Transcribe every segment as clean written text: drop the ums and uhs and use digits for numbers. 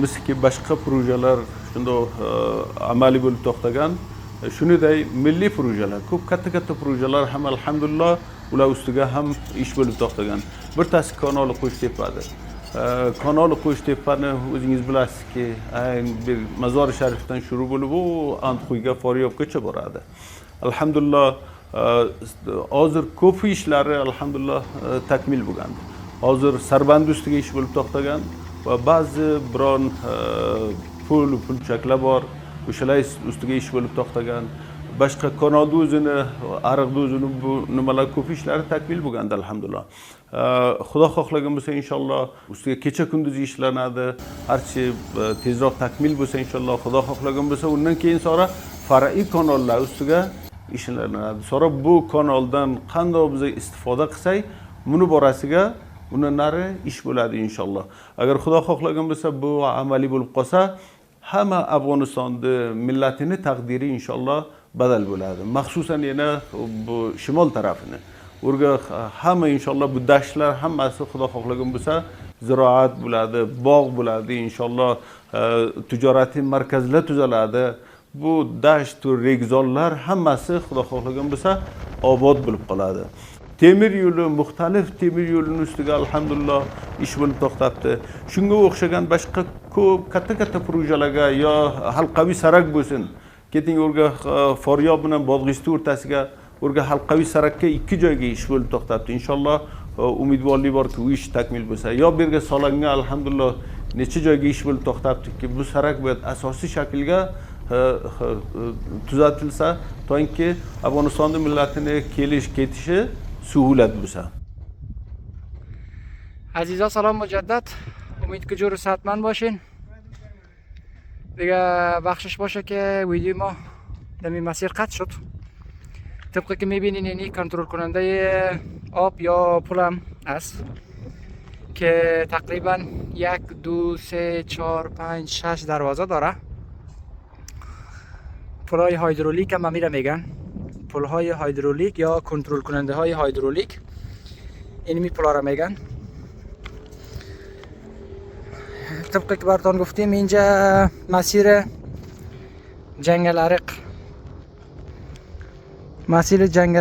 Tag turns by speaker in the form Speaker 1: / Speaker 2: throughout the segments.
Speaker 1: miski boshqa projelar shundoq amaliy bo'lib to'xtagan. Shuningdek milliy projelar, ko'p katta projelar ham alhamdulillah ular ustiga ham ish bo'lib to'xtagan. Bittasi kanalni Qo'shtepada. Kanalni Qo'shtepani o'zingiz bilasizki, bir Mazor-i Sharifdan shuru bo'lib, u Antxuyga, Faryobgacha boradi. Alhamdulillah hozir ko'p ishlari alhamdulillah takmil bo'lgan. Hozir Sarband ustiga ish bo'lib to'xtagan va ba'zi biron pulchaklar bor, o'shalar ustiga ish bo'lib to'xtagan. Boshqa kanalda o'zini, ariqda o'zini bu nimalar ko'p ishlari takmil bo'lganda alhamdulillah. Xudo xohlagan bo'lsa inshaalloh ustiga kecha kunduz ishlanadi. Harchi tezroq takmil bo'lsa inshaalloh Xudo xohlagan bo'lsa undan keyin sonra far'iy kanallar ustiga ishlanadi. Sonra bu kanaldan qanday biz istifoda qilsak, buni borasiga undan nari ish bo'ladi inshaalloh. Agar Xudo xohlagan bo'lsa bu amaliy bo'lib qolsa, hamma Afg'onistonda millatini taqdiri inshaalloh badal bo'ladi. Maxsusan yana bu shimol tarafini. Urga hamma inshaalloh bu dashtlar hammasi Xudo xohlagan bo'lsa ziroat bo'ladi, bog' bo'ladi, inshaalloh tijoriy markazlar tuzaladi. Bu dasht va regzorlar hammasi Xudo xohlagan bo'lsa obod bo'lib qoladi. Temir yo'li, muxtalif temir yo'lining ustiga alhamdulillah ish bo'lib to'xtabdi. Shunga o'xshagan boshqa ko'p katta projelarga yo halqaviy sarak bo'lsin. Keting o'rga Faryob bilan Bodg'iston o'rtasiga o'rga halqaviy sarakka ikki joyga ish bo'lib to'xtabdi. Inshaalloh umidvorlik borki, u ish takmil bo'lsa. Yo berga solangan alhamdulillah necha joyga ish bo'lib to'xtabdiki, bu sarak bu asosiy shaklga tuzatilsa, to'g'ri Afg'onistonda millatini ketishi suhulat bo'lsa.
Speaker 2: Azizlar salom mujaddad. Umid ki jur saatman boshin. دیگه بخشش باشه که ویدیو ما دمی مسیر قطع شد. طبقی که میبینین اینی کنترل کننده آب یا پولم است که تقریبا 1 2 3 4 5 6 دروازه داره. پلهای هایدرولیک هم میره میگن. پلهای هایدرولیک یا کنترل کننده های هایدرولیک اینمی پلا را میگن. طبقی که براتون گفتیم اینجا مسیر جنگل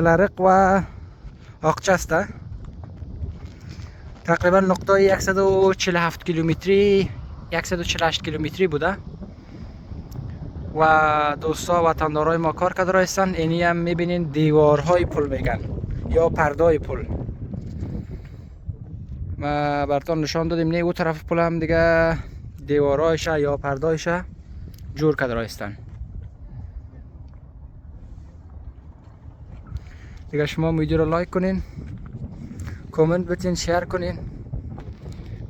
Speaker 2: عرق و آقچه است. تقریبا نقطه 147 کیلومتری 148 کیلومتری بوده و دوستا وطندارای ما کار کرده هستند. اینی هم میبینین دیوارهای پل میگن یا پردای پل. ما براتون نشان دادیم نه اون طرف پل هم دیگه دیوارایش یا پردایش جور کرده هستند. دیگه شما ویدیو رو لایک کنین، کامنت بتین، شیر کنین.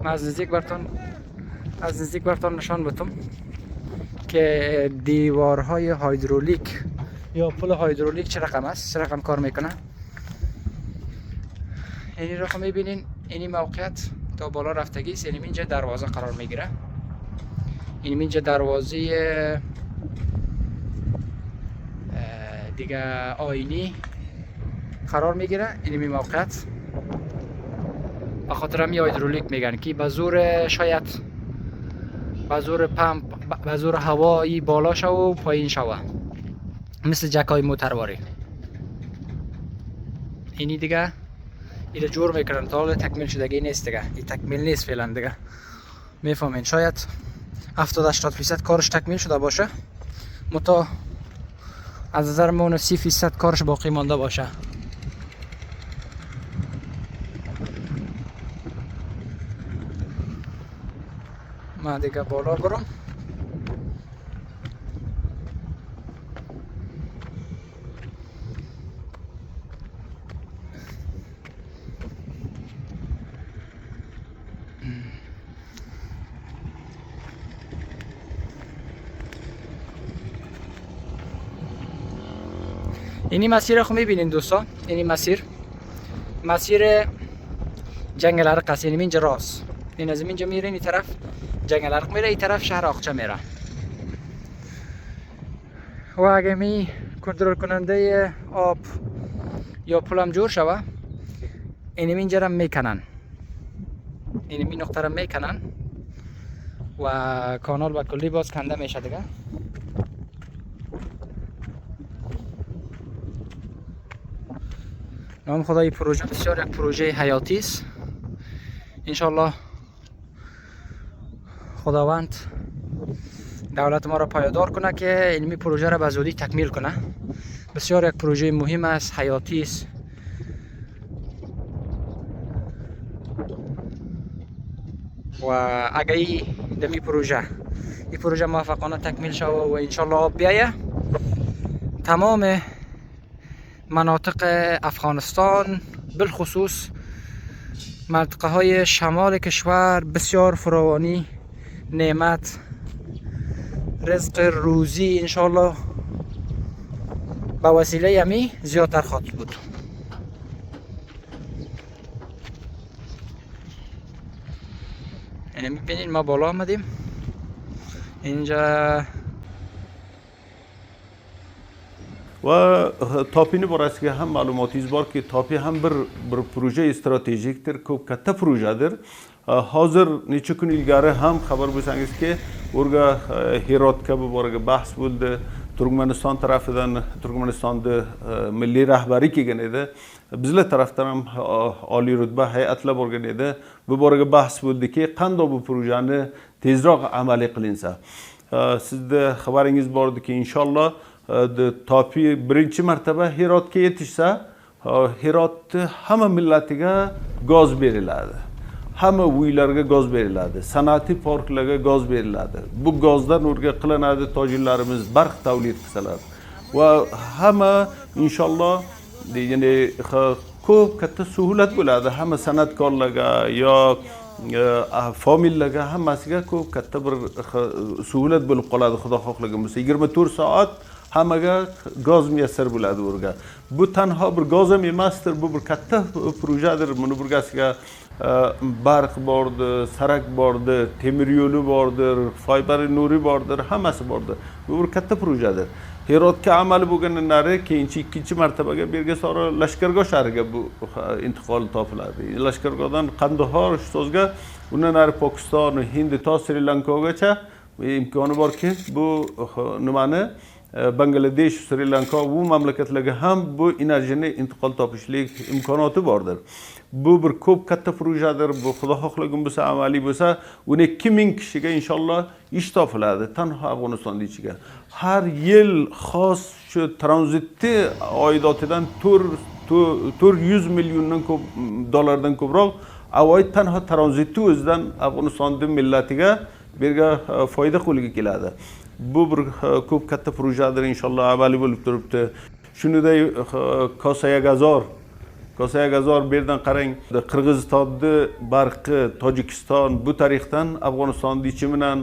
Speaker 2: من از نزدیک براتون نشان بدم که دیوارهای هایدرولیک یا پل هایدرولیک چه رقم است، چه رقم کار میکنه. اینی رو میبینین، اینی موقعیت تا بالا رفتگی است. اینی اینجا دروازه قرار میگیره. اینی اینجا دروازه دیگه آینی قرار میگیره. اینی موقعیت به خاطر همی هایدرولیک میگن که به زور شاید به زور پمپ به زور هوایی بالا شو و پایین شو، مثل جکای موترواری. اینی دیگه ایره جور میکنن تا حالا تکمیل شدگی نیست دیگه. این تکمیل نیست فعلا دیگه. میفهمین شاید 70-80% کارش تکمیل شده باشه، متا از نظر من 30% کارش باقی مانده باشه. من دیگه بالا برم. اینی مسیر رو میبینین دوستان. اینی مسیر جنگل عرق است. یعنی اینجا راست، این از اینجا میره این طرف جنگل عرق میره، این طرف شهر آقچه میره. و اگه می کنترل کننده آب یا پولم جور شوه، اینی اینجا رو میکنن، اینی نقطه رو میکنن و کانال به کلی باز کنده میشه دیگه. نام خدای پروژه بسیار یک پروژه حیاتی است. انشالله خداوند دولت ما را پایدار کنه که علمی پروژه را به زودی تکمیل کنه. بسیار یک پروژه مهم است، حیاتی است. و اگه این پروژه موفقانه تکمیل شود و انشالله آب بیایه، تمام مناطق افغانستان بالخصوص منطقه های شمال کشور بسیار فراوانی نعمت، رزق روزی انشالله به وسیله امی زیادتر خواهد بود. یعنی میبینید ما بالا آمدیم اینجا
Speaker 1: و تاپینی براست که هم معلوماتی بار که تاپی هم بر پروژه استراتژیک تر که کتا پروژه در حاضر نیچه کنیلگاره هم خبر بسنگیست که ورگا هیرات که بارگا بحث بود ترکمنستان طرف دن ترکمنستان ده ملی رهبری که گنیده بزله طرف هم عالی رتبه هیئت لبار گنیده بارگا بحث بود که قندا بو پروژه تیزراغ عملی قلینسه سید خبر انگیز بارد که انشالله تاپی برینچی مرتبه هیرات که یتیشسه هیرات همه ملتیگه گاز بیریلاده، همه ویلرگه گاز بیریلاده، صنعتی پارکلگه گاز بیریلاده. Bu gazdan urge kılanadı tacirlerimiz bark tavlid kısalar. Ve همه inşallah yani ko katta suhulet buladı. Hem sanatkarlığa ya فامیل هم مسیگه کو کته بر سهولت بل قلاد خدا خاک لگه مثل 24 ساعت همه گاز میسر بلاد ورگه بو تنها بر گاز می ماستر بو بر کته پروژه در منو برگاسیگه برق بارد سرک بارد تمیریولو بارد فایبر نوری بارد همه س بارد بو بر کته پروژه در هیرات که عمل بگن نره که این چی مرتبه که بیرگه سارا لشکرگاه شهرگه بو انتقال تافلاده لشکرگاه دان قندهار شتوزگه اون نره پاکستان و هند تا سریلانکا گه چه امکانه بار که بو نمانه بنگلادش سریلانکا و مملکت لگه هم بو انرژی انتقال تاپشلیک امکانات باردر بو بر کوب کت پروژه در بو خدا خاک لگم بسه عملی بسه اونه کمین کشیگه انشالله اشتافلاده تنها افغانستان دیچیگه هر یل خاص شد ترانزیتی آیداتیدن تور 100 میلیون دلاردن کبرا اوای تنها ترانزیتی ازدن افغانستان ده ملتیگه بیرگه فایده خولیگی کلاده bu bir ko'p katta projedir inshaalloh avvali bo'lib turibdi. Shunday Kosaya Gazor berdan qarang Qirg'izistonni barqi Tojikiston bu tarixdan Afg'oniston dichimidan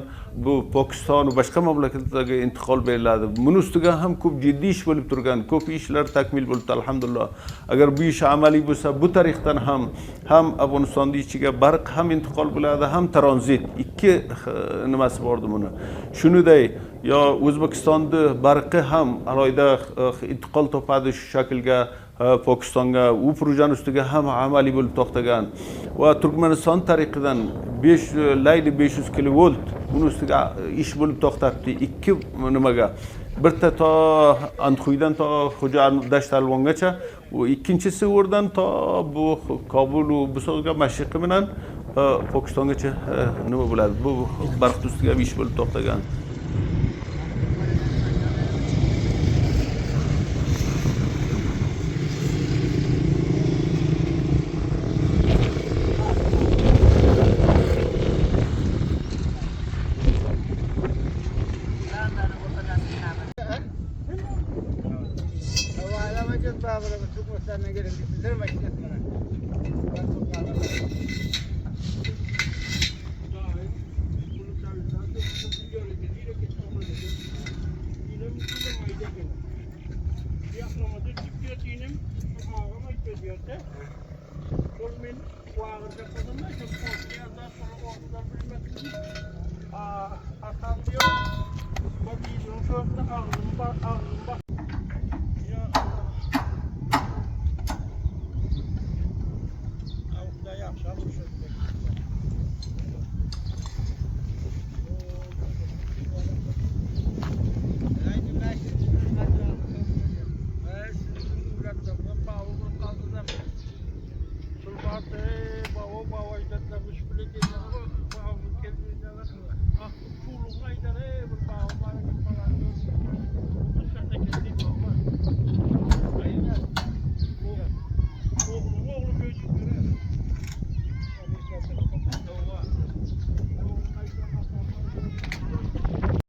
Speaker 1: bu Pokiston va boshqa mamlakatlarga intiqol beriladi. Buni ustiga ham ko'p jiddiy ish bo'lib turgan, ko'p ishlar takmil bo'libdi alhamdulillah. Agar bu ish amaliy bo'lsa, bu tarixdan ham Afg'oniston ichiga barq ham intiqol bo'ladi, ham tranzit. Ikki nimasi bor buni. Shunday yo O'zbekistonda barqi ham alohida intiqol topadi shu shaklga Pokistonga u projani ustiga ham amaliy bo'lib to'xtagan va Turkmaniston tariqidan 500 kilovolt uni ustiga ish bo'lib to'xtatdi. Ikki nimaga birta to Anxuydan to Xo'ja Dasht Alvongacha va ikkinchisi o'rdan to bu Kobul va Busozga mashriqi bilan Pokistongacha nima bo'ladi bu barq ustiga ish bo'lib to'xtagan.